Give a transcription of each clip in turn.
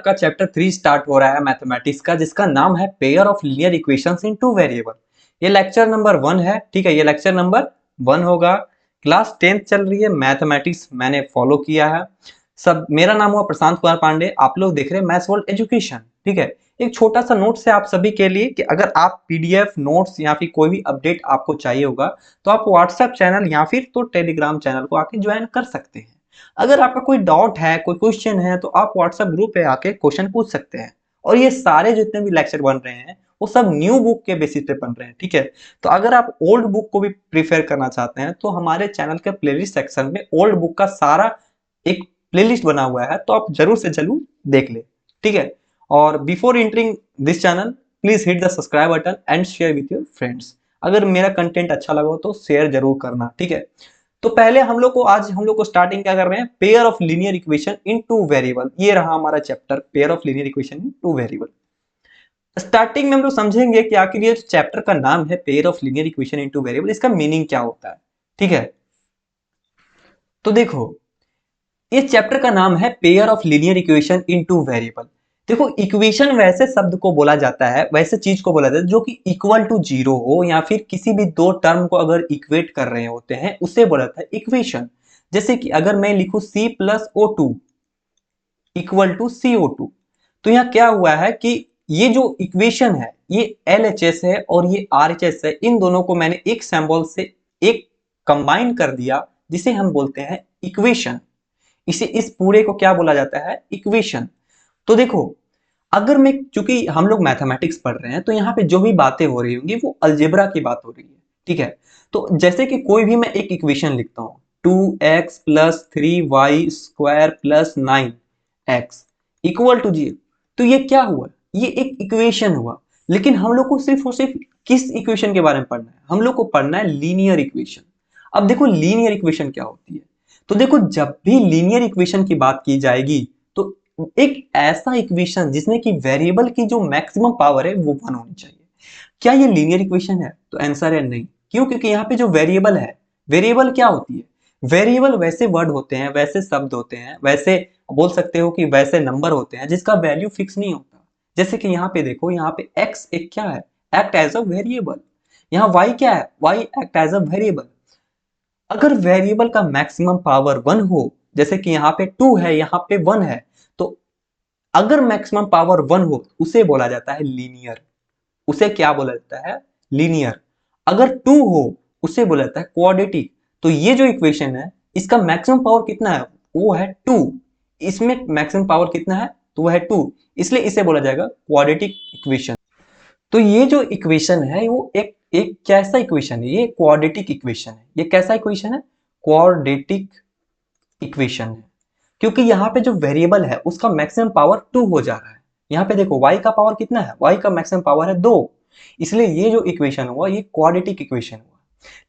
का chapter 3 start हो रहा है मैथमेटिक्स का, जिसका नाम है pair of linear equations in two variable. ये लेक्चर नंबर 1 है, ठीक है। ये लेक्चर नंबर 1 होगा। क्लास 10th चल रही है, मैथमेटिक्स मैंने फॉलो किया है सब। मेरा नाम हुआ प्रशांत कुमार पांडे, आप लोग देख रहे हैं मैथ्स वर्ल्ड एजुकेशन, ठीक है। एक छोटा सा नोट्स है आप सभी के लिए कि अगर आप पीडीएफ नोट्स या फिर कोई भी अपडेट आपको चाहिए होगा तो आप व्हाट्सएप चैनल या फिर तो टेलीग्राम चैनल को आके ज्वाइन कर सकते हैं। अगर आपका कोई डाउट है, कोई क्वेश्चन है, तो आप व्हाट्सएप ग्रुप पे आके क्वेश्चन पूछ सकते हैं। और ये सारे जितने भी लेक्चर बन रहे हैं वो सब न्यू बुक के बेसिस पे बन रहे हैं, ठीक है। तो अगर आप ओल्ड बुक को भी प्रीफर करना चाहते हैं तो हमारे चैनल के प्लेलिस्ट सेक्शन में ओल्ड बुक का सारा एक प्लेलिस्ट बना हुआ है, तो आप जरूर से जरूर देख ले, ठीक है। और before entering this channel please hit the subscribe button and share with your friends. अगर मेरा कंटेंट अच्छा लगा हो तो शेयर जरूर करना, ठीक है। तो पहले आज हम लोग को स्टार्टिंग क्या कर रहे हैं, pair of linear equation in two variable. ये रहा हमारा chapter, pair of linear equation in two variable. Starting में हम लोग समझेंगे कि आखिर ये चैप्टर का नाम है pair of linear equation in two variable, इसका मीनिंग क्या होता है, ठीक है। तो देखो, इस चैप्टर का नाम है pair of linear equation in two variable. देखो, इक्वेशन वैसे शब्द को बोला जाता है, वैसे चीज को बोला जाता है जो कि इक्वल टू जीरो हो, या फिर किसी भी दो टर्म को अगर इक्वेट कर रहे होते हैं उसे बोला जाता है इक्वेशन। जैसे कि अगर मैं लिखूं C+O2 इक्वल टू CO2, तो यहाँ क्या हुआ है कि ये जो इक्वेशन है ये LHS है और ये RHS है। इन दोनों को मैंने एक सिंबल से एक कंबाइन कर दिया, जिसे हम बोलते हैं इक्वेशन। इस पूरे को क्या बोला जाता है, इक्वेशन। तो देखो, अगर मैं, चूंकि हम लोग मैथमेटिक्स पढ़ रहे हैं तो यहाँ पे जो भी बातें हो रही होंगी वो अलजेब्रा की बात हो रही है, ठीक है। तो जैसे कि कोई भी मैं एक इक्वेशन लिखता हूँ, 2x plus 3y square plus 9x equal to 0, तो ये क्या हुआ, ये एक इक्वेशन हुआ। लेकिन हम लोग को सिर्फ और सिर्फ किस इक्वेशन के बारे में पढ़ना है, हम लोग को पढ़ना है लीनियर इक्वेशन। अब देखो, लीनियर इक्वेशन क्या होती है। तो देखो, जब भी लीनियर इक्वेशन की बात की जाएगी तो एक ऐसा इक्वेशन जिसमें कि वेरिएबल की जो मैक्सिमम पावर है वो 1 होनी चाहिए। क्या ये लीनियर इक्वेशन है, तो आंसर है नहीं। क्यों? क्योंकि यहाँ पे जो वेरिएबल है, वेरिएबल क्या होती है, वेरिएबल वैसे वर्ड होते हैं, वैसे शब्द होते हैं, वैसे बोल सकते हो कि वैसे नंबर होते हैं जिसका वैल्यू फिक्स नहीं होता। जैसे कि यहाँ पे देखो, यहाँ पे x एक क्या है, एक्ट एज अ वेरिएबल। यहाँ y क्या है, y act as a variable. अगर वेरिएबल का मैक्सिमम पावर 1 हो, जैसे कि यहाँ पे 2 है, यहाँ पे 1 है, तो अगर मैक्सिमम पावर 1 हो उसे बोला जाता है लीनियर। उसे क्या बोला जाता है, लीनियर। अगर 2 हो उसे बोला जाता है क्वाड्रेटिक। तो ये जो इक्वेशन है इसका मैक्सिमम पावर कितना है, वो है 2। इसमें मैक्सिमम पावर कितना है, तो वो है 2, इसलिए इसे बोला जाएगा क्वाड्रेटिक इक्वेशन। तो ये जो इक्वेशन है वो एक एक कैसा इक्वेशन है, ये क्वाड्रेटिक इक्वेशन है। ये कैसा इक्वेशन है, क्वाड्रेटिक इक्वेशन है। क्योंकि यहाँ पे जो वेरिएबल है उसका मैक्सिमम पावर 2 हो जा रहा है। यहाँ पे देखो, y का पावर कितना है, y का मैक्सिमम पावर है 2, इसलिए ये जो इक्वेशन हुआ ये क्वाड्रेटिक इक्वेशन हुआ।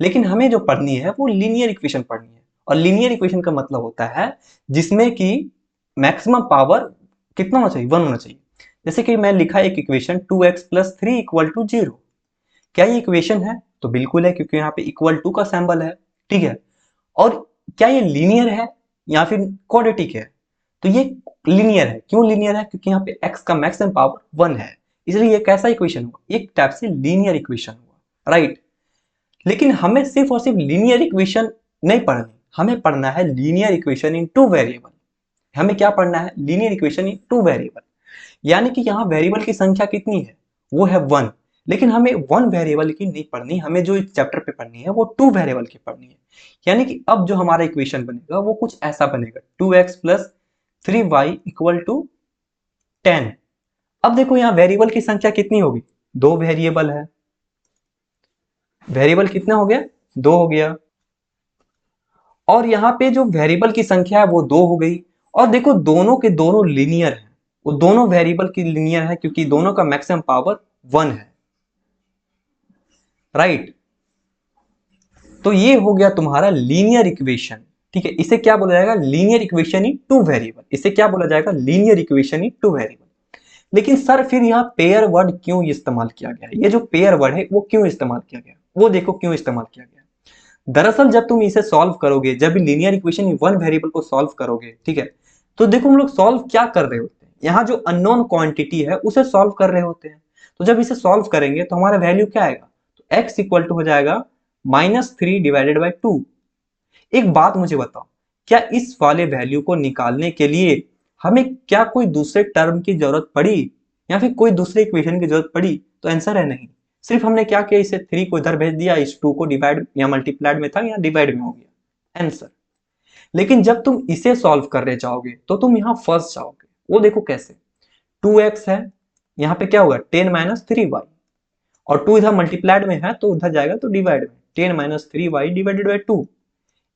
लेकिन हमें जो पढ़नी है वो लीनियर इक्वेशन पढ़नी है। और लीनियर इक्वेशन का मतलब होता है जिसमें कि मैक्सिमम पावर कितना होना चाहिए, 1 होना चाहिए। जैसे कि मैं लिखा एक equation 2x plus 3 equal to 0। क्या ये इक्वेशन है, तो बिल्कुल है, क्योंकि यहाँ पे इक्वल टू का सिंबल है, ठीक है। और क्या ये लीनियर है या फिर क्वाड्रेटिक है, तो ये लीनियर है। क्यों लीनियर है, क्योंकि यहाँ पे x का मैक्सिमम पावर 1 है, इसलिए ये कैसा इक्वेशन हुआ, एक टाइप से लीनियर इक्वेशन हुआ, राइट। लेकिन हमें सिर्फ और सिर्फ लीनियर इक्वेशन नहीं पढ़नी, हमें पढ़ना है linear equation in two variable. हमें क्या पढ़ना है, linear equation in two variable. यानी कि यहाँ वेरिएबल की संख्या कितनी है, वो है 1। लेकिन हमें 1 वेरिएबल की नहीं पढ़नी, हमें जो इस चैप्टर पे पढ़नी है वो 2 वेरिएबल की पढ़नी है। यानी कि अब जो हमारा इक्वेशन बनेगा वो कुछ ऐसा बनेगा, 2x plus 3y equal to 10। अब देखो, यहाँ वेरिएबल की संख्या कितनी होगी, 2 वेरिएबल है। वेरिएबल कितना हो गया, 2 हो गया। और यहाँ पे जो वेरिएबल की संख्या है वो 2 हो गई। और देखो, दोनों के दोनों लीनियर है, वो दोनों वेरिएबल की लीनियर है क्योंकि दोनों का मैक्सिमम पावर 1 है, राइट। तो ये हो गया तुम्हारा लीनियर इक्वेशन, ठीक है। इसे क्या बोला जाएगा, linear equation in two variable. इसे क्या बोला जाएगा, linear equation in two variable. लेकिन सर फिर यहाँ पेयर वर्ड क्यों इस्तेमाल किया गया है, ये जो पेयर वर्ड है वो क्यों इस्तेमाल किया गया, वो देखो क्यों इस्तेमाल किया गया। दरअसल जब तुम इसे सॉल्व करोगे, जब linear equation in one variable को सॉल्व करोगे, ठीक है, तो देखो हम लोग सॉल्व क्या कर रहे होते हैं, यहाँ जो अननोन क्वांटिटी है उसे सॉल्व कर रहे होते हैं। तो जब इसे सॉल्व करेंगे तो हमारा वैल्यू क्या आएगा, तो x इक्वल टू हो जाएगा -3/2। एक बात मुझे बताओ, क्या इस वाले वैल्यू को निकालने के लिए हमें क्या कोई दूसरे टर्म की जरूरत पड़ी या फिर कोई दूसरे इक्वेशन की जरूरत पड़ी? तो आंसर है नहीं। सिर्फ हमने क्या किया, इसे 3 को इधर भेज दिया, इस 2 को डिवाइड या मल्टीप्लाइड में था या डिवाइड में हो गया आंसर। लेकिन जब तुम इसे सॉल्व करने जाओगे तो तुम यहाँ फंस जाओगे। वो देखो कैसे, 2x है, यहाँ पे क्या होगा 10 - 3y, और 2 इधर मल्टीप्लाइड में है तो उधर जाएगा तो डिवाइड में, 10 - 3y डिवाइडेड बाई 2।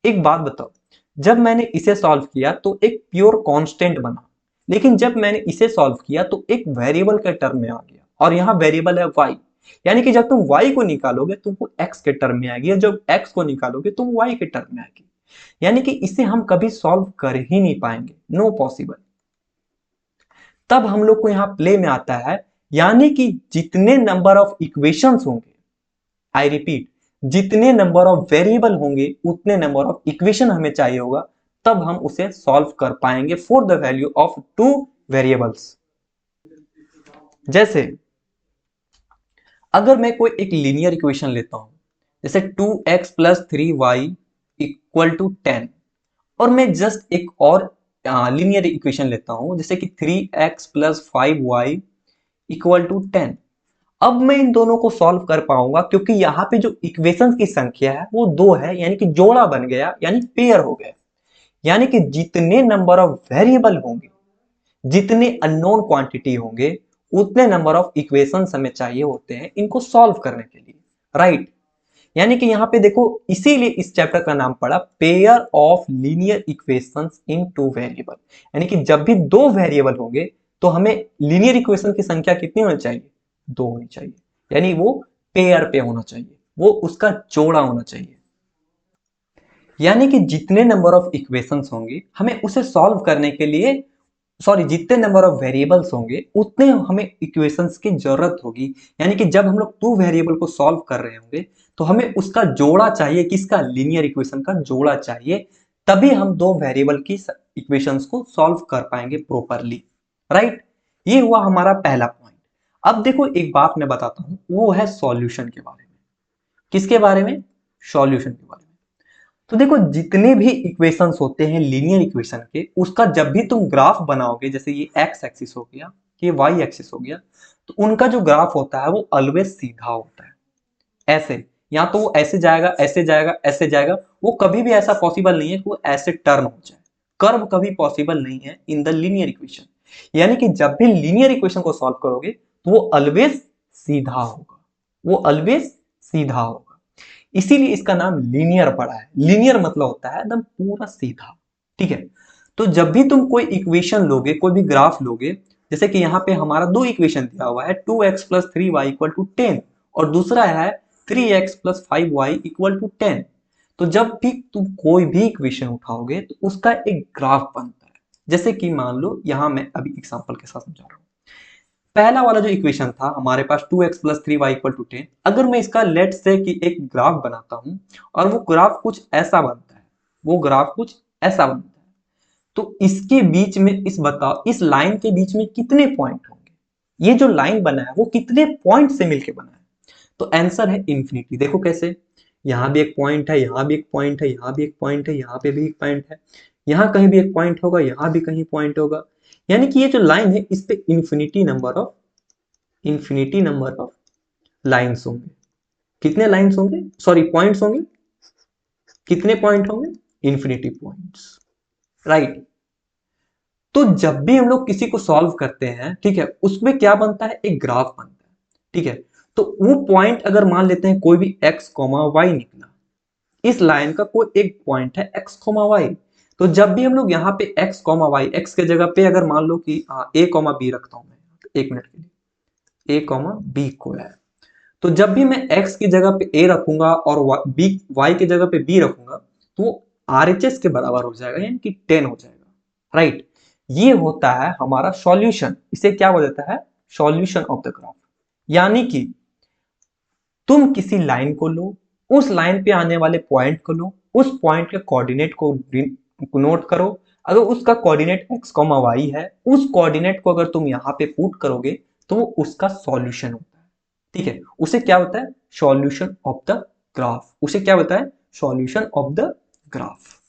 एक बात बताओ, जब मैंने इसे सॉल्व किया तो एक प्योर कांस्टेंट बना, लेकिन जब मैंने इसे सॉल्व किया तो एक वेरिएबल के टर्म में आ गया, और यहाँ वेरिएबल है y। यानी कि जब तुम y को निकालोगे तो वो x के टर्म में आएगी, और जब x को निकालोगे तो वो y के टर्म में आएगी। यानी कि इसे हम कभी सॉल्व कर ही नहीं पाएंगे, नो पॉसिबल। तब हम लोग को यहाँ प्ले में आता है, यानी कि जितने नंबर ऑफ इक्वेशंस होंगे, आई रिपीट, जितने नंबर ऑफ वेरिएबल होंगे उतने नंबर ऑफ इक्वेशन हमें चाहिए होगा, तब हम उसे सॉल्व कर पाएंगे for the value of 2 variables. जैसे अगर मैं कोई एक लीनियर इक्वेशन लेता हूं, जैसे 2x + 3y = 10, और मैं जस्ट एक और लीनियर इक्वेशन लेता हूं जैसे कि 3x + 5y = 10। अब मैं इन दोनों को सॉल्व कर पाऊंगा क्योंकि यहाँ पे जो इक्वेशंस की संख्या है वो 2 है, यानी कि जोड़ा बन गया, यानी पेयर हो गया। यानी कि जितने नंबर ऑफ वेरिएबल होंगे, जितने अननोन क्वांटिटी होंगे, उतने नंबर ऑफ इक्वेशंस हमें चाहिए होते हैं इनको सॉल्व करने के लिए, राइट। यानी कि यहाँ पे देखो, इसीलिए इस चैप्टर का नाम पड़ा pair of linear equations in 2 variable. यानी कि जब भी 2 वेरिएबल होंगे तो हमें लीनियर इक्वेशन की संख्या कितनी होनी चाहिए, 2 होनी चाहिए। यानी वो पेयर पे होना चाहिए, वो उसका जोड़ा होना चाहिए। यानी कि जितने नंबर ऑफ इक्वेशंस होंगे हमें उसे सॉल्व करने के लिए, सॉरी, जितने नंबर ऑफ वेरिएबल्स होंगे उतने हमें इक्वेशंस की जरूरत होगी। यानी कि जब हम लोग 2 वेरिएबल को सॉल्व कर रहे होंगे तो हमें उसका जोड़ा चाहिए, किसका, लीनियर इक्वेशन का जोड़ा चाहिए, तभी हम 2 वेरिएबल की इक्वेशंस को सॉल्व कर पाएंगे प्रॉपरली, राइट। ये हुआ हमारा पहला पॉइंट। अब देखो एक बात मैं बताता हूं, वो है सॉल्यूशन के बारे में। किसके बारे में, सॉल्यूशन के बारे में। तो देखो जितने भी इक्वेशंस होते हैं लीनियर इक्वेशन के, उसका जब भी तुम ग्राफ बनाओगे, जैसे ये एक्स एक्सिस हो गया, ये वाई एक्सिस हो गया, तो उनका जो ग्राफ होता है वो ऑलवेज सीधा होता है, ऐसे। या तो वो ऐसे जाएगा, ऐसे जाएगा, ऐसे जाएगा, वो कभी भी ऐसा पॉसिबल नहीं है कि वो ऐसे टर्न हो जाए। कर्व कभी पॉसिबल नहीं है इन द लीनियर इक्वेशन। यानी कि जब भी लीनियर इक्वेशन को सॉल्व करोगे तो वो ऑलवेज सीधा होगा, वो ऑलवेज सीधा होगा। इसीलिए इसका नाम लीनियर पड़ा है। लीनियर मतलब होता है एकदम पूरा सीधा, ठीक है। तो जब भी तुम कोई इक्वेशन लोगे, कोई भी ग्राफ लोगे, जैसे कि यहाँ पे हमारा 2 इक्वेशन दिया हुआ है, 2x + 3y = 10, और दूसरा है 3x + 5y = 10। तो जब भी तुम कोई भी इक्वेशन उठाओगे तो उसका एक ग्राफ बनता है। जैसे कि मान लो, यहाँ मैं अभी एग्जांपल के साथ समझा रहा हूँ। पहला वाला जो इक्वेशन था हमारे पास 2x + 3y = 10, अगर मैं इसका लेट से कि एक ग्राफ बनाता हूं और वो ग्राफ कुछ ऐसा बनता है, वो ग्राफ कुछ ऐसा बनता है, तो इसके बीच में, इस बताओ, इस लाइन के बीच में कितने पॉइंट होंगे? ये जो लाइन बना है वो कितने पॉइंट से मिलकर बना है? तो आंसर है इंफिनिटी। देखो कैसे, यहां भी एक पॉइंट है, यहां भी एक पॉइंट है, यहां भी एक पॉइंट है, यहां पे भी एक पॉइंट है, यहां कहीं भी एक पॉइंट होगा, यहां भी कहीं पॉइंट होगा। यानी कि ये जो लाइन है इस पे इंफिनिटी नंबर ऑफ लाइंस होंगे। कितने लाइंस होंगे, सॉरी पॉइंट्स होंगे, कितने पॉइंट होंगे, इंफिनिटी पॉइंट्स, राइट। तो जब भी हम लोग किसी को सॉल्व करते हैं, ठीक है, उसमें क्या बनता है, एक ग्राफ बनता है, ठीक है। तो वो पॉइंट अगर मान लेते हैं कोई भी x, y निकला, इस लाइन का कोई एक पॉइंट है x, y, तो जब भी हम लोग यहाँ पे x, y, x के जगह पे अगर मान लो कि a, b रखता हूं मैं, एक मिनट के लिए a, b को है, तो जब भी मैं x की जगह पे a रखूंगा और y की जगह पे b रखूंगा तो वो RHS के बराबर हो जाएगा, यानी कि 10 हो जाएगा, राइट। ये होता है हमारा सॉल्यूशन। इसे क्या बोला जाता है, सॉल्यूशन ऑफ द ग्राफ। यानी कि तुम किसी लाइन को लो, उस लाइन पे आने वाले पॉइंट को लो, उस पॉइंट के कोऑर्डिनेट को नोट करो, अगर उसका कोऑर्डिनेट x, y है, उस कोऑर्डिनेट को अगर तुम यहाँ पे पुट करोगे तो वो उसका सॉल्यूशन होता है। ठीक है, उसे क्या होता है? Solution of the graph. उसे क्या होता है? Solution of the graph.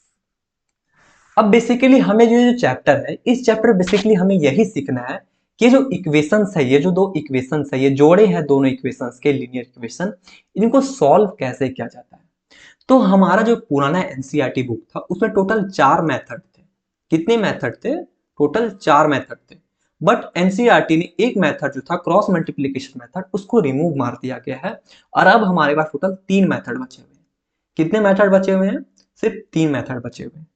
अब बेसिकली हमें जो चैप्टर है, इस चैप्टर बेसिकली हमें यही सीखना है कि जो इक्वेशंस है, ये जो दो इक्वेशंस है, ये जोड़े हैं दोनों इक्वेशंस के, लीनियर इक्वेशन, इनको सॉल्व कैसे किया जाता है। तो हमारा जो पुराना एनसीईआरटी बुक था उसमें टोटल 4 मेथड थे। कितने मेथड थे? टोटल 4 मेथड थे। बट एनसीईआरटी ने एक मेथड जो था क्रॉस मल्टीप्लिकेशन मेथड, उसको रिमूव मार दिया गया है और अब हमारे पास टोटल 3 मेथड बचे हुए हैं। कितने मेथड बचे हुए हैं? सिर्फ 3 मेथड बचे हुए हैं।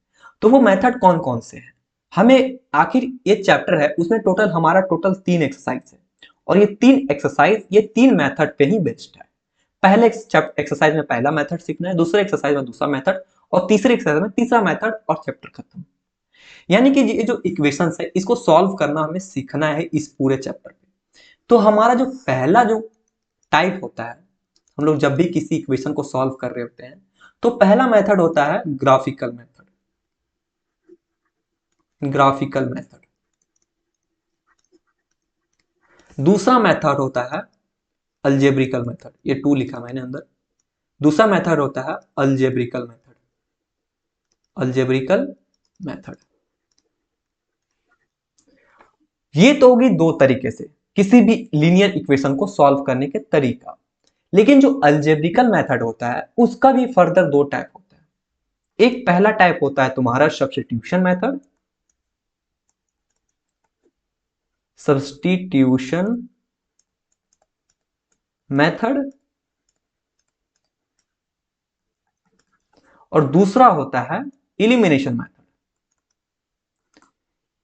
तो वो मेथड कौन कौन से हैं? हमें आखिर ये चैप्टर है उसमें टोटल हमारा टोटल 3 एक्सरसाइज है और ये 3 एक्सरसाइज ये 3 मेथड पे ही बेस्ड है। पहले एक्सरसाइज में पहला मेथड सीखना है, दूसरे एक्सरसाइज में दूसरा मेथड और तीसरे एक्सरसाइज में तीसरा मेथड और चैप्टर खत्म। यानी कि ये जो इक्वेशंस है इसको सॉल्व करना हमें सीखना है इस पूरे चैप्टर पे। तो हमारा जो पहला जो टाइप होता है, हम लोग जब भी किसी इक्वेशन को सॉल्व कर रहे होते हैं तो पहला मेथड होता है ग्राफिकल मेथड। Graphical method. दूसरा मेथड होता है अलजेब्रिकल मेथड। ये 2 लिखा मैंने अंदर। दूसरा मेथड होता है अलजेब्रिकल मेथड। अलजेब्रिकल मेथड। ये तो होगी दो तरीके से किसी भी लीनियर इक्वेशन को सॉल्व करने के तरीका। लेकिन जो अलजेब्रिकल मेथड होता है उसका भी फर्दर 2 टाइप होता है। एक पहला टाइप होता है तुम्हारा सब्स्टिट्यूशन मेथड। Substitution method. और दूसरा होता है इलिमिनेशन मेथड।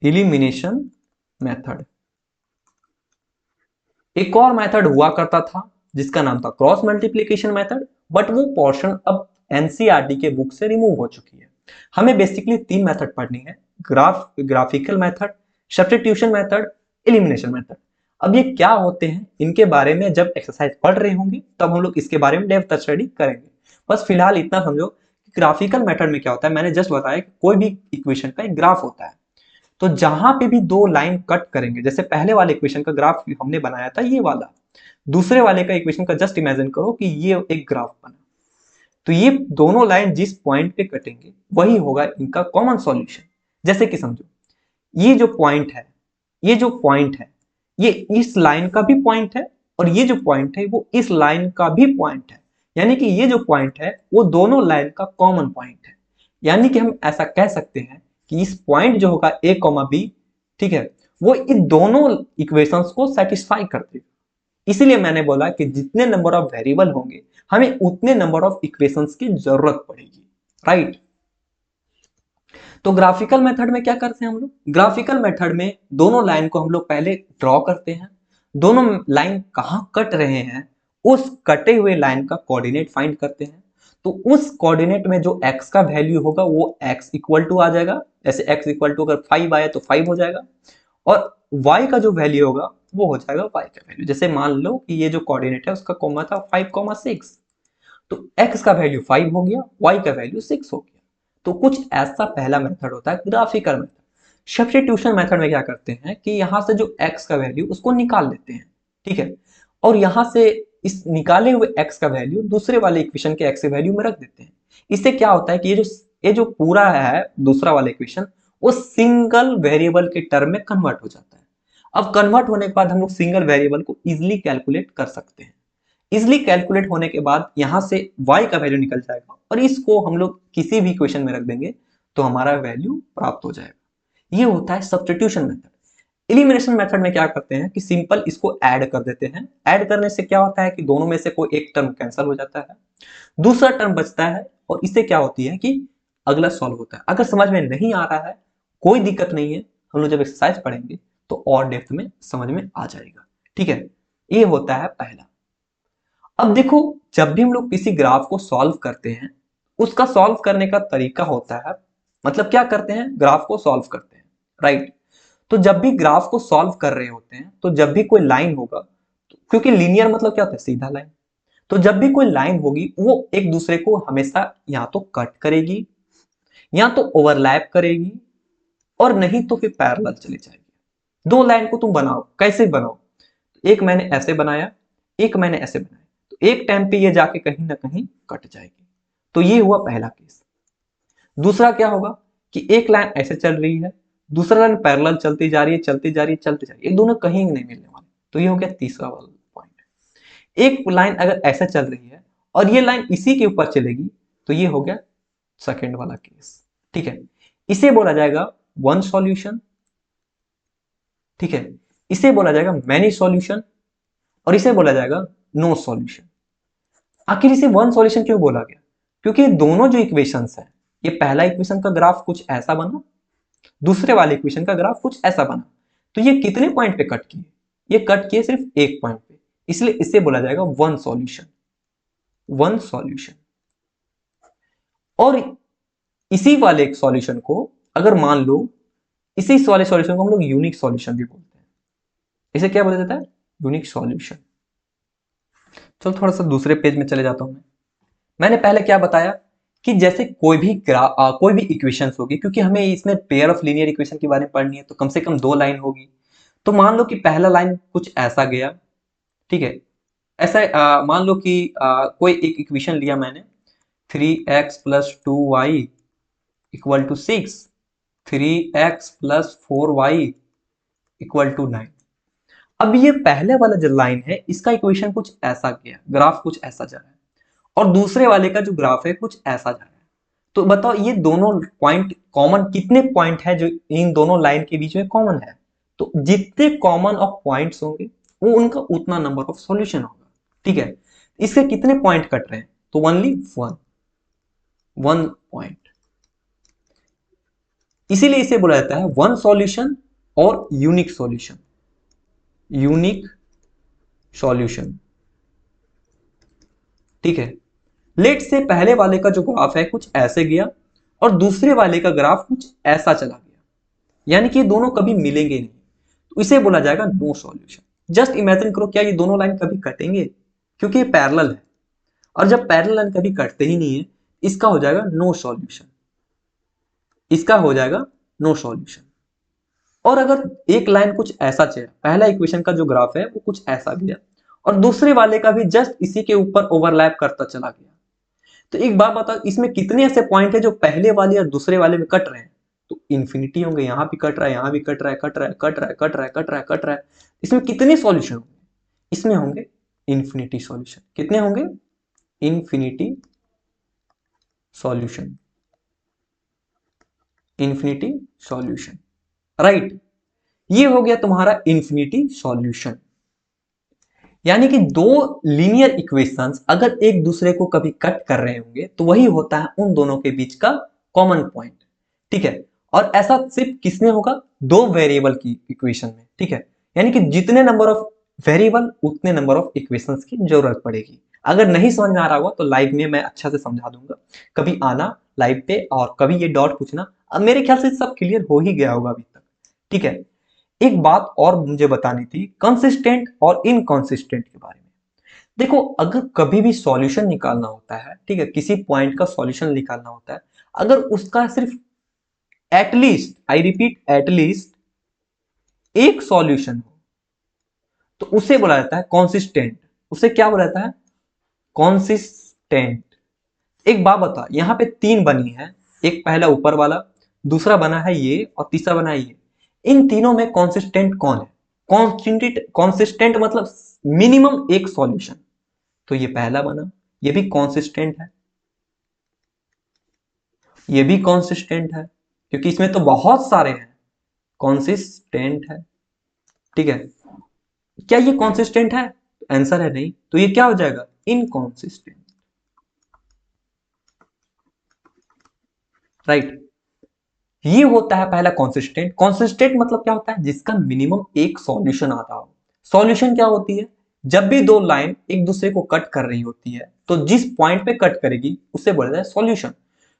Elimination method. एक और मेथड हुआ करता था जिसका नाम था क्रॉस मल्टीप्लिकेशन मेथड, बट वो पोर्शन अब एनसीईआरटी के बुक से रिमूव हो चुकी है। हमें बेसिकली 3 मेथड पढ़नी है, graphical method, substitution method, elimination method. अब ये क्या होते हैं इनके बारे में जब एक्सरसाइज पढ़ रहे होंगे तब हम लोग इसके बारे में डेप्थ स्टडी करेंगे। बस फिलहाल इतना समझो कि ग्राफिकल मेथड में क्या होता है। मैंने जस्ट बताया कि कोई भी इक्वेशन का एक ग्राफ होता है, तो जहां पे भी 2 लाइन कट करेंगे, जैसे पहले वाले इक्वेशन का ग्राफ हमने बनाया था ये वाला, दूसरे वाले का इक्वेशन का जस्ट इमेजिन करो कि ये एक ग्राफ बना, तो ये दोनों लाइन जिस पॉइंट पे कटेंगे वही होगा इनका कॉमन सॉल्यूशन। जैसे कि समझो ये जो पॉइंट है, ये जो पॉइंट है ये इस लाइन का भी पॉइंट है और ये जो पॉइंट है वो इस लाइन का भी पॉइंट है। यानी कि ये जो पॉइंट है वो दोनों लाइन का कॉमन पॉइंट है। यानी कि हम ऐसा कह सकते हैं कि इस पॉइंट जो होगा a, b, ठीक है, वो इन दोनों इक्वेशंस को सेटिस्फाई कर देगा। इसीलिए मैंने बोला कि जितने नंबर ऑफ वेरिएबल होंगे हमें उतने नंबर ऑफ इक्वेशंस की जरूरत पड़ेगी, राइट। तो ग्राफिकल मेथड में क्या करते हैं हम लोग? ग्राफिकल मेथड में दोनों लाइन को हम लोग पहले ड्रॉ करते हैं। दोनों लाइन कहां कट रहे हैं उस कटे हुए लाइन का कोऑर्डिनेट फाइंड करते हैं। तो उस कोऑर्डिनेट में जो x का वैल्यू होगा वो x इक्वल टू आ जाएगा। जैसे x इक्वल टू अगर 5 आया तो 5 हो जाएगा और y का जो वैल्यू होगा वो हो जाएगा y का वैल्यू। जैसे मान लो कि ये जो कोऑर्डिनेट है उसका कॉमा था 5,6, तो x का वैल्यू 5 हो गया, y का वैल्यू 6 हो गया। तो कुछ ऐसा पहला मेथड होता है ग्राफिकल मेथड। सब्स्टिट्यूशन मेथड में क्या करते हैं कि यहां से जो x का वैल्यू उसको निकाल लेते हैं, ठीक है, और यहां से इस निकाले हुए x का वैल्यू दूसरे वाले इक्वेशन के x के वैल्यू में रख देते हैं। इससे क्या होता है कि ये जो पूरा है दूसरा वाला इक्वेशन वो सिंगल वेरिएबल के टर्म में कन्वर्ट हो जाता है। अब कन्वर्ट होने के बाद हम लोग सिंगल वेरिएबल को इजिली कैलकुलेट कर सकते हैं। इजिली कैलकुलेट होने के बाद यहां से y का वैल्यू निकल जाएगा और इसको हम लोग किसी भी इक्वेशन में रख देंगे तो हमारा वैल्यू प्राप्त हो जाएगा। ये होता है सब्स्टिट्यूशन मेथड। एलिमिनेशन मेथड में क्या करते हैं कि सिंपल इसको ऐड कर देते हैं। ऐड करने से क्या होता है कि दोनों में से कोई एक टर्म कैंसिल हो जाता है, दूसरा टर्म बचता है और इससे क्या होती है कि अगला सॉल्व होता है। अगर समझ में नहीं आ रहा है कोई दिक्कत नहीं है, हम लोग जब एक्सरसाइज पढ़ेंगे तो और डेप्थ में समझ में आ जाएगा, ठीक है। ये होता है पहला। अब देखो जब भी हम लोग किसी ग्राफ को सॉल्व करते हैं उसका सॉल्व करने का तरीका होता है, मतलब क्या करते हैं, ग्राफ को सॉल्व करते हैं, राइट। तो जब भी ग्राफ को सॉल्व कर रहे होते हैं तो जब भी कोई लाइन होगा, तो क्योंकि लीनियर मतलब क्या होता है, सीधा लाइन, तो जब भी कोई लाइन होगी वो एक दूसरे को हमेशा या तो कट करेगी या तो ओवरलैप करेगी और नहीं तो फिर पैरेलल चली जाएगी। दो लाइन को तुम बनाओ, कैसे बनाओ, एक मैंने ऐसे बनाया, एक मैंने ऐसे बनाया, तो एक टाइम पे ये जाके कहीं ना कहीं कट जाएगी। तो ये हुआ पहला केस। दूसरा क्या होगा कि एक लाइन ऐसे चल रही है, दूसरा लाइन पैरेलल चलती जा रही है, चलती जा रही है, चलती जा रही है, ये दोनों कहीं नहीं मिलने वाले। तो ये हो गया तीसरा वाला पॉइंट। एक लाइन अगर ऐसे चल रही है और ये लाइन इसी के ऊपर चलेगी, तो ये हो गया सेकेंड वाला केस। ठीक है, इसे बोला जाएगा वन सॉल्यूशन। ठीक है, इसे बोला जाएगा मैनी सॉल्यूशन, और इसे बोला जाएगा नो सॉल्यूशन। आखिर इसे वन सॉल्यूशन क्यों बोला गया? क्योंकि दोनों जो इक्वेशंस है, ये पहला इक्वेशन का ग्राफ कुछ ऐसा बना, दूसरे वाले इक्वेशन का ग्राफ कुछ ऐसा बना। तो ये कितने पॉइंट पे कट किए? ये कट किए सिर्फ एक पॉइंट पे, इसलिए इसे बोला जाएगा वन सॉल्यूशन। One solution. और इसी वाले एक सॉल्यूशन को अगर मान लो, इसी वाले सॉल्यूशन को हम लोग यूनिक सॉल्यूशन भी बोलते हैं। इसे क्या बोला जाता है? Unique solution. चलो थोड़ा सा दूसरे पेज में चले जाता हूं मैं। मैंने पहले क्या बताया कि जैसे कोई भी इक्वेशंस होगी, क्योंकि हमें इसमें पेयर ऑफ लीनियर इक्वेशन के बारे में पढ़नी है, तो कम से कम दो लाइन होगी। तो मान लो कि पहला लाइन कुछ ऐसा गया। ठीक है, ऐसा मान लो कि कोई एक इक्वेशन लिया मैंने, 3x plus 2y equal to 6, 3x plus 4y equal to 9। अब ये पहले वाला जो लाइन है, इसका इक्वेशन कुछ ऐसा गया, ग्राफ कुछ ऐसा जा रहा है, और दूसरे वाले का जो ग्राफ है कुछ ऐसा जा रहा है। तो बताओ ये दोनों पॉइंट कॉमन, कितने पॉइंट है जो इन दोनों लाइन के बीच में कॉमन है? तो जितने कॉमन ऑफ पॉइंट्स होंगे वो उनका उतना नंबर ऑफ सॉल्यूशन होगा। ठीक है, इससे कितने पॉइंट कट रहे हैं? तो ओनली वन पॉइंट। इसीलिए इसे बोला जाता है वन सॉल्यूशन और यूनिक सॉल्यूशन। Unique solution. ठीक है, लेट से पहले वाले का जो ग्राफ है कुछ ऐसे गया और दूसरे वाले का ग्राफ कुछ ऐसा चला गया, यानी कि ये दोनों कभी मिलेंगे नहीं, तो इसे बोला जाएगा नो सॉल्यूशन। जस्ट इमेजिन करो, क्या ये दोनों लाइन कभी कटेंगे? क्योंकि ये पैरेलल है, और जब पैरेलल लाइन कभी कटते ही नहीं है, इसका हो जाएगा नो सॉल्यूशन। इसका हो जाएगा नो सॉल्यूशन। और अगर एक लाइन कुछ ऐसा चला, पहला इक्वेशन का जो ग्राफ है वो कुछ ऐसा गया और दूसरे वाले का भी जस्ट इसी के ऊपर ओवरलैप करता चला गया, तो एक बात बताओ, इसमें कितने ऐसे पॉइंट है जो पहले वाले और दूसरे वाले में कट रहे हैं? तो इंफिनिटी होंगे। यहां भी कट रहा है, यहां भी कट रहा है, कट रहा है, कट रहा है, कट रहा है, कट रहा है, कट रहा है। इसमें कितने सॉल्यूशन होंगे? इसमें होंगे इंफिनिटी सॉल्यूशन। कितने होंगे? Infinity solution. Infinity solution, right. ये हो गया तुम्हारा इंफिनिटी सॉल्यूशन। यानी कि दो लीनियर इक्वेशंस अगर एक दूसरे को कभी कट कर रहे होंगे, तो वही होता है उन दोनों के बीच का कॉमन पॉइंट। ठीक है, और ऐसा सिर्फ किसमें होगा? दो वेरिएबल की इक्वेशन में। ठीक है, यानी कि जितने नंबर ऑफ वेरिएबल उतने नंबर ऑफ इक्वेशंस की जरूरत पड़ेगी। अगर नहीं समझ में आ रहा होगा तो लाइव में मैं अच्छा से समझा दूंगा, कभी आना लाइव पे और कभी ये डॉट पूछना। अब मेरे ख्याल से सब क्लियर हो ही गया होगा अभी तक। ठीक है, एक बात और मुझे बतानी थी कंसिस्टेंट और इनकंसिस्टेंट के बारे में। देखो, अगर कभी भी सॉल्यूशन निकालना होता है, ठीक है, किसी पॉइंट का सॉल्यूशन निकालना होता है, अगर उसका सिर्फ एटलीस्ट, आई रिपीट एटलीस्ट, एक सॉल्यूशन हो, तो उसे बोला जाता है कॉन्सिस्टेंट। उसे क्या बोला जाता है? कॉन्सिस्टेंट। एक बात बता, यहां पे तीन बनी है, एक पहला ऊपर वाला, दूसरा बना है ये, और तीसरा बना है ये। इन तीनों में कॉन्सिस्टेंट कौन है? कॉन्सिस्टेंट मतलब मिनिमम एक सॉल्यूशन। तो ये पहला बना, ये भी कॉन्सिस्टेंट है, ये भी कॉन्सिस्टेंट है, क्योंकि इसमें तो बहुत सारे हैं, कॉन्सिस्टेंट है। ठीक है, क्या ये कॉन्सिस्टेंट है? आंसर है नहीं, तो ये क्या हो जाएगा? Inconsistent, right. ये होता है पहला कॉन्सिस्टेंट। कॉन्सिस्टेंट मतलब क्या होता है? जिसका मिनिमम एक सॉल्यूशन आता हो। सॉल्यूशन क्या होती है? जब भी दो लाइन एक दूसरे को कट कर रही होती है, तो जिस पॉइंट पे कट करेगी उसे बोला जाए सॉल्यूशन।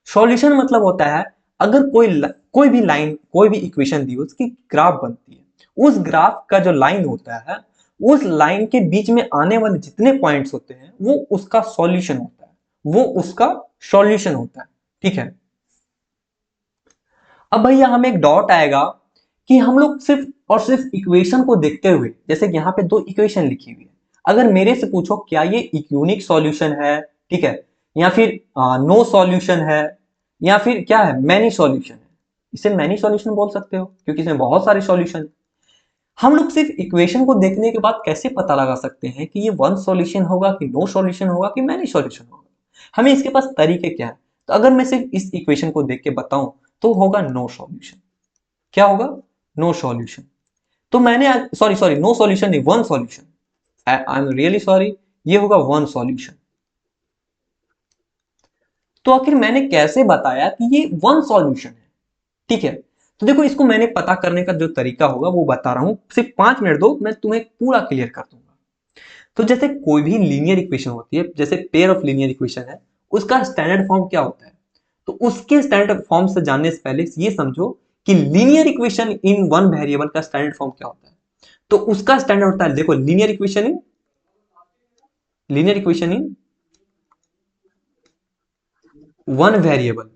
सॉल्यूशन मतलब होता है अगर कोई भी लाइन, कोई भी इक्वेशन दी, उसकी ग्राफ बनती है, उस ग्राफ का जो लाइन होता है, उस लाइन के बीच में आने वाले जितने पॉइंट्स होते हैं वो उसका सॉल्यूशन होता है, वो उसका सॉल्यूशन होता है। ठीक है, अब भैया हमें एक डॉट आएगा कि हम लोग सिर्फ और सिर्फ इक्वेशन को देखते हुए, जैसे कि यहाँ पे दो इक्वेशन लिखी हुई है, अगर मेरे से पूछो क्या ये एक यूनिक सॉल्यूशन है, ठीक है, या फिर नो सॉल्यूशन है, या फिर क्या है मैनी सॉल्यूशन है, इसे मैनी सॉल्यूशन बोल सकते हो क्योंकि इसमें बहुत सारे सॉल्यूशन है। हम लोग सिर्फ इक्वेशन को देखने के बाद कैसे पता लगा सकते हैं कि ये वन सॉल्यूशन होगा कि नो सॉल्यूशन होगा कि मैनी सॉल्यूशन होगा? हमें इसके पास तरीके क्या है? तो अगर मैं सिर्फ इस इक्वेशन को देख के बताऊं तो होगा नो सॉल्यूशन। क्या होगा? No solution. तो मैंने सॉरी सॉरी नो सॉल्यूशन नहीं, one solution. I am really sorry, ये होगा वन सॉल्यूशन। तो आखिर मैंने कैसे बताया कि ये वन सॉल्यूशन है? ठीक है, तो देखो इसको मैंने पता करने का जो तरीका होगा वो बता रहा हूं, सिर्फ 5 मिनट दो, मैं तुम्हें पूरा क्लियर कर दूंगा। तो जैसे कोई भी लीनियर इक्वेशन होती है, जैसे पेयर ऑफ लीनियर इक्वेशन है, उसका स्टैंडर्ड फॉर्म क्या होता है? तो उसके स्टैंडर्ड फॉर्म से जानने से पहले ये समझो कि linear equation in one variable का स्टैंडर्ड फॉर्म क्या होता है। तो उसका स्टैंडर्ड होता है, देखो linear equation in one variable.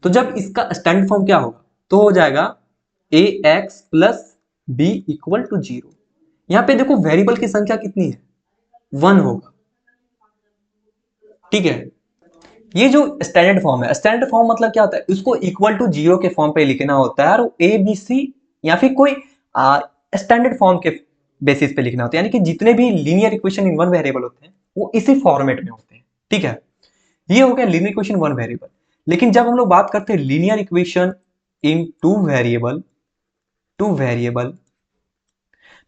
तो जब इसका स्टैंडर्ड फॉर्म क्या होगा तो हो जाएगा A X plus B equal to zero. यहां पे देखो वेरिएबल की संख्या कितनी है? वन होगा। ठीक है, ये जो स्टैंडर्ड फॉर्म है, स्टैंडर्ड फॉर्म मतलब क्या होता है, उसको इक्वल टू जीरो के फॉर्म पे लिखना होता है, और ए बी सी या फिर कोई स्टैंडर्ड फॉर्म के बेसिस पे लिखना होता है, यानी कि जितने भी linear equation in one variable होते हैं वो इसी फॉर्मेट में होते हैं। ठीक है, ये हो गया लीनियर इक्वेशन वन वेरिएबल। लेकिन जब हम लोग बात करते हैं linear equation in two variable,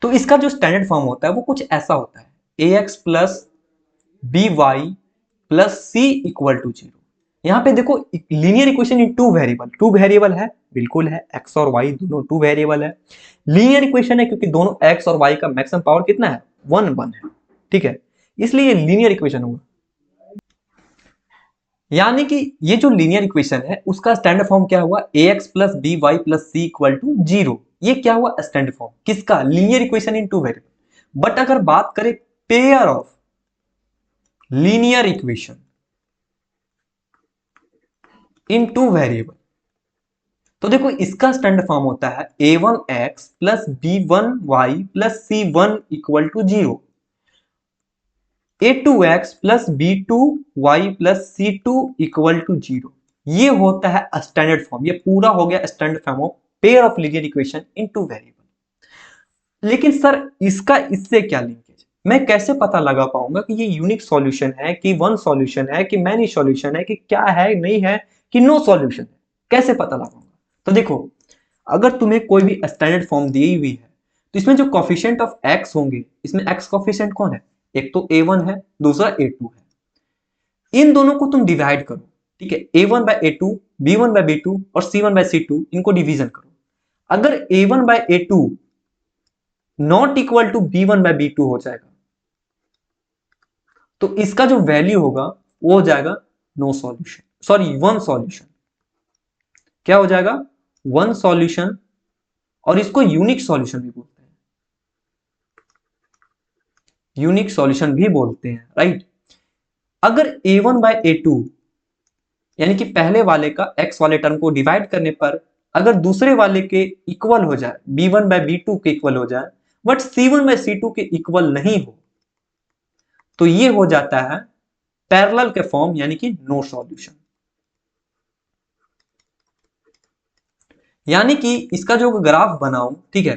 तो इसका जो स्टैंडर्ड फॉर्म होता है वो कुछ ऐसा होता है, A X plus B Y plus C equal to zero. यहां पे देखो linear equation in two variable है, बिल्कुल है, एक्स और वाई दोनों टू वेरिएबल है। लीनियर इक्वेशन है क्योंकि दोनों एक्स और वाई का मैक्सिमम पावर कितना है? वन वन है। ठीक है, इसलिए ये लीनियर इक्वेशन होगा। यानी कि ये जो लीनियर इक्वेशन है उसका स्टैंडर्ड फॉर्म क्या हुआ? A X plus B Y plus C equal to zero. ये क्या हुआ? स्टैंडर्ड फॉर्म किसका? Linear equation in two variable. But अगर बात करें pair of linear equation in two variable, तो देखो इसका स्टैंडर्ड फॉर्म होता है A one X plus B one Y plus C one equal to zero, A two X plus B two Y plus C two equal to zero. ये होता है standard form. ये पूरा हो गया standard form of pair of linear equation in two variable. लेकिन sir इसका इससे क्या लिंकेज? मैं कैसे पता लगा पाऊंगा कि ये यूनिक सॉल्यूशन है कि वन सॉल्यूशन है कि मैनी सॉल्यूशन है कि क्या है नहीं है कि नो सॉल्यूशन है? कैसे पता लगाऊंगा? तो देखो, अगर तुम्हें कोई भी स्टैंडर्ड फॉर्म दी हुई है तो इसमें जो कॉफिशिएंट ऑफ एक्स होंगे, इसमें एक्स कॉफिशिएंट कौन है? एक तो a1 है, दूसरा a2 है। इन दोनों को तुम डिवाइड करो। ठीक है, a1 by a2, b1 by b2 और c1 बाय c2, इनको डिवीजन करो। अगर a1 by a2 not equal to b1 by b2 हो जाएगा तो इसका जो वैल्यू होगा वो हो जाएगा no solution, sorry one solution. क्या हो जाएगा? One solution. और इसको यूनिक सॉल्यूशन भी बोलते हैं, यूनिक सॉल्यूशन भी बोलते हैं, राइट। अगर a1 बाय a2 यानी कि पहले वाले का x वाले टर्म को डिवाइड करने पर अगर दूसरे वाले के इक्वल हो जाए, b1 बाय b2 के इक्वल हो जाए, बट c1 बाय c2 के इक्वल नहीं हो, तो ये हो जाता है पैरेलल के फॉर्म, यानी कि नो सॉल्यूशन। यानी कि इसका जो ग्राफ बनाऊं, ठीक है,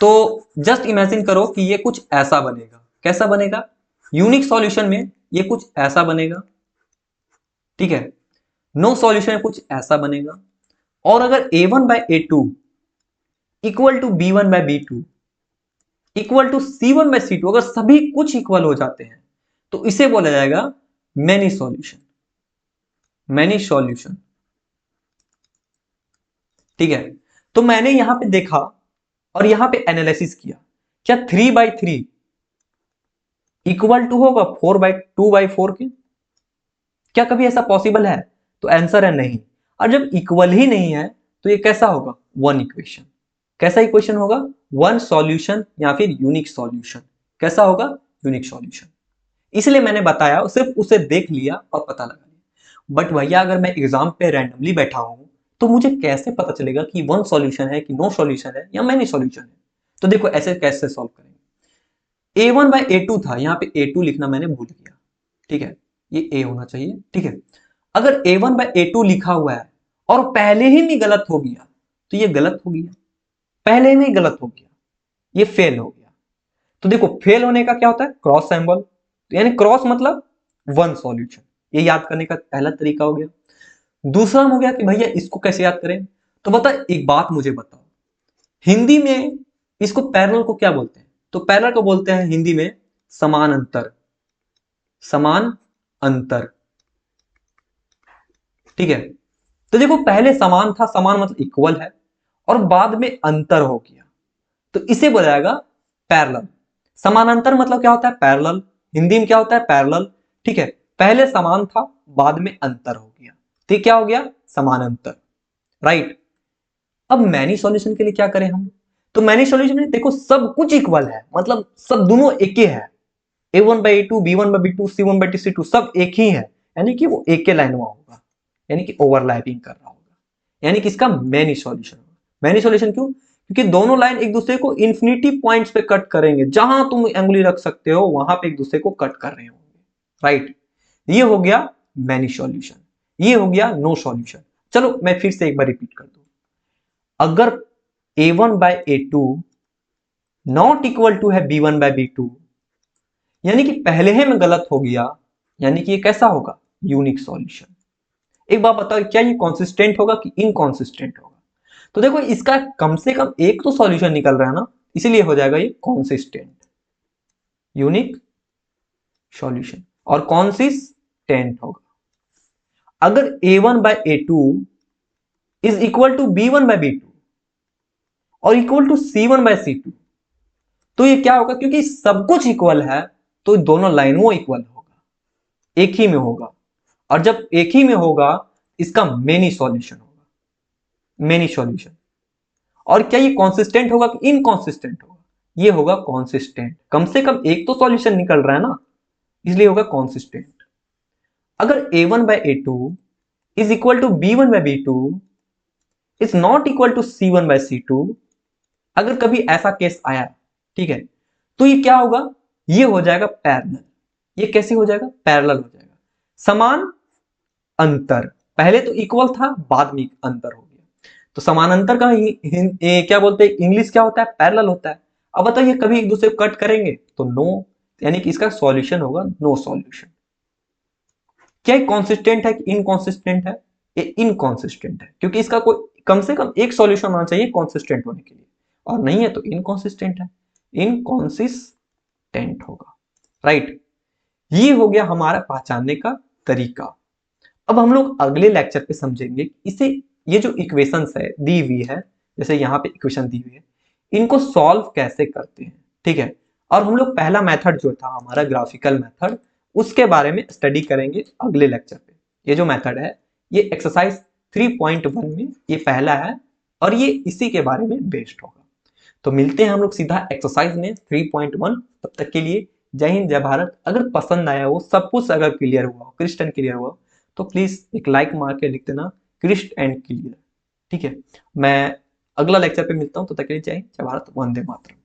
तो जस्ट इमेजिन करो कि ये कुछ ऐसा बनेगा। कैसा बनेगा? यूनिक सॉल्यूशन में ये कुछ ऐसा बनेगा, ठीक है, नो सॉल्यूशन में कुछ ऐसा बनेगा। और अगर a1 by a2 equal to b1 by b2 equal to c1 by c2, अगर सभी कुछ इक्वल हो जाते हैं तो इसे बोला जाएगा मैनी सॉल्यूशन, मैनी सॉल्यूशन। ठीक है, तो मैंने यहां पे देखा और यहां पे एनालिसिस किया, क्या 3/3 इक्वल टू होगा 4/2/4 के? क्या कभी ऐसा पॉसिबल है? तो आंसर है नहीं। और जब इक्वल ही नहीं है तो ये कैसा होगा? One equation. कैसा इक्वेशन होगा? वन सॉल्यूशन या फिर यूनिक सॉल्यूशन। कैसा होगा? Unique solution. इसलिए मैंने बताया, सिर्फ उसे देख लिया और पता लगा लिया। बट भैया अगर मैं एग्जाम पे रैंडमली बैठा हूं तो मुझे कैसे पता चलेगा कि वन सॉल्यूशन है कि नो सॉल्यूशन है या मैनी सॉल्यूशन है? तो देखो ऐसे कैसे सॉल्व करेंगे। a1/a2 था, यहाँ पे a2 लिखना मैंने भूल गया, ठीक है, ये a होना चाहिए, ठीक है। अगर a1/a2 लिखा हुआ है और पहले ही में गलत हो गया तो ये गलत हो गया, पहले में ही गलत हो गया, ये फेल हो गया। तो देखो फेल होने का क्या होता है, क्रॉस सिंबल, यानी क्रॉस मतलब वन सॉल्यूशन, ये याद करने का पहला तरीका हो गया। दूसरा हो गया कि भैया इसको कैसे याद करें, तो बता एक बात मुझे बताओ, हिंदी में इसको पैरेलल को क्या बोलते हैं? तो पैरेलल को बोलते हैं हिंदी में समान अंतर, समान अंतर, ठीक है। तो देखो पहले समान था, समान मतलब इक्वल है, और बाद में अंतर हो गया तो इसे बोला जाएगा पैरेलल। समानांतर मतलब क्या होता है, पैरेलल, हिंदी में क्या होता है, पैरेलल, ठीक है। पहले समान था, बाद में अंतर हो गया तो ये क्या हो गया, समानांतर, राइट। अब मैनी सॉल्यूशन के लिए क्या करें हम, तो मैनी सॉल्यूशन में देखो सब कुछ इक्वल है, मतलब सब दोनों एक ही है, a1/a2 b1/b2 c1/c2 सब एक ही है, यानी कि वो एक के लाइन में होगा, यानी कि ओवरलैपिंग कर रहा होगा, यानी कि इसका मैनी सॉल्यूशन होगा। मैनी सॉल्यूशन क्यों, क्योंकि दोनों लाइन एक दूसरे को इंफिनिटी पॉइंट्स पे कट करेंगे, जहां तुम उंगली रख सकते हो वहां पे एक दूसरे को कट कर रहे होंगे, राइट। ये हो गया मैनी सॉल्यूशन, ये हो गया नो सॉल्यूशन। चलो मैं फिर से एक बार रिपीट कर दूं, अगर a1/a2 नॉट इक्वल टू है b1/b2, यानी कि पहले ही में गलत हो गया, यानी कि ये कैसा होगा, यूनिक सॉल्यूशन। एक बात बताओ, क्या ये कंसिस्टेंट होगा कि इनकंसिस्टेंट होगा? तो देखो इसका कम से कम एक तो सॉल्यूशन निकल रहा है ना, इसीलिए हो जाएगा ये कंसिस्टेंट, यूनिक सॉल्यूशन, और कंसिस्टेंट होगा। अगर a1/a2 is equal to b1/b2 और इक्वल टू c1/c2, तो ये क्या होगा, क्योंकि सब कुछ इक्वल है तो दोनों लाइनों इक्वल होगा, एक ही में होगा, और जब एक ही में होगा इसका मेनी सॉल्यूशन होगा, मेनी सॉल्यूशन। और क्या ये कॉन्सिस्टेंट होगा कि इनकॉन्सिस्टेंट होगा, ये होगा कॉन्सिस्टेंट, कम से कम एक तो सॉल्यूशन निकल रहा है ना, इसलिए होगा कॉन्सिस्टेंट। अगर a1/a2 is equal to b1/b2 is not equal to c1/c2, अगर कभी ऐसा केस आया, ठीक है, तो ये क्या होगा, ये हो जाएगा पैरेलल। ये कैसे हो जाएगा, पैरेलल हो जाएगा, समान अंतर, पहले तो इक्वल था बाद में अंतर हो गया, तो समानांतर का क्या बोलते हैं, इंग्लिश क्या होता है, पैरेलल होता है। अब बताइए कभी एक दूसरे को कट करेंगे तो नो, यानी कि इसका सॉल्यूशन होगा नो सॉल्यूशन। क्या कॉन्सिस्टेंट है कि इनकॉन्सिस्टेंट है, ये इनकॉन्सिस्टेंट है, क्योंकि इसका कोई कम से कम एक सॉल्यूशन होना चाहिए कॉन्सिस्टेंट होने के लिए, और नहीं है तो इनकॉन्सिस्टेंट है, इनकॉन्सिस्टेंट होगा, राइट। ये हो गया हमारा पहचानने का तरीका। अब हम लोग अगले लेक्चर पे समझेंगे इसे, ये जो इक्वेशंस है दी हुई है, जैसे यहाँ पे इक्वेशन दी हुई है, इनको सॉल्व कैसे करते हैं, ठीक है। और हम लोग पहला मेथड जो था हमारा ग्राफिकल मेथड, उसके बारे में स्टडी करेंगे अगले लेक्चर पे। ये जो मेथड है ये एक्सरसाइज 3.1 में ये पहला है, और ये इसी के बारे में बेस्ड होगा। तो मिलते हैं हम लोग सीधा एक्सरसाइज में 3.1, तब तक के लिए जय हिंद जय भारत। अगर पसंद आया हो, सब कुछ अगर क्लियर हुआ, क्रिस्टल क्लियर हुआ, तो प्लीज एक लाइक मार के लिख देना क्रिस्ट एंड क्लियर, ठीक है। मैं अगला लेक्चर पे मिलता हूं, तो तक के लिए जय हिंद जय भारत, वंदे मातरम।